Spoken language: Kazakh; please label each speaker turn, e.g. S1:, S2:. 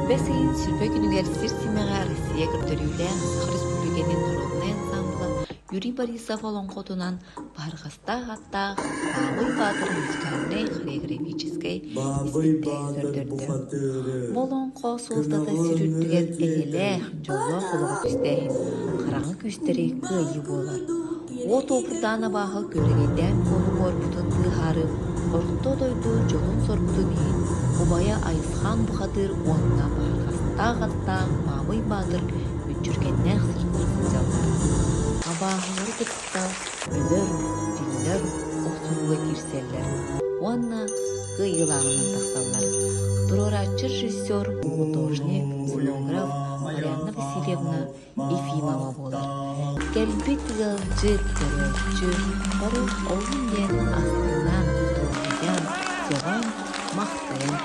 S1: Бәсейін сүрбе күнігер сир симеға Россия көрдөрүлән Сахар Республиканын народный ансамблы Юрий Борисов олонқотунан барғастақ-аттақ Бабый Батыр музыкальный хореографической испиттеги көрдөрдү. Болонқо суылтата сүрүрдүгер элеле жоло холугу күстәһин, қараңы күстери кыйы болар. О топырдана бағыл көрегенден қолу корпутун кыйхарып, орто дойду жолун сорпутун ейін. Убая Айысхан бұқадыр онына барғастақ-аттақ Бабый Батыр үтчүргеннәк сыртын жалдар. Абағылары кытта өлөр, диллер, оқтыруға кирселлер. Онна кыйылағынан тақсаллар. Турорачы режиссер, художник, сценограф Марьяна Васильевна Ефимова болар. Кәлбет ғылжы көрөчі, бары олын ден астынан тұрғыдан, соған мақтаян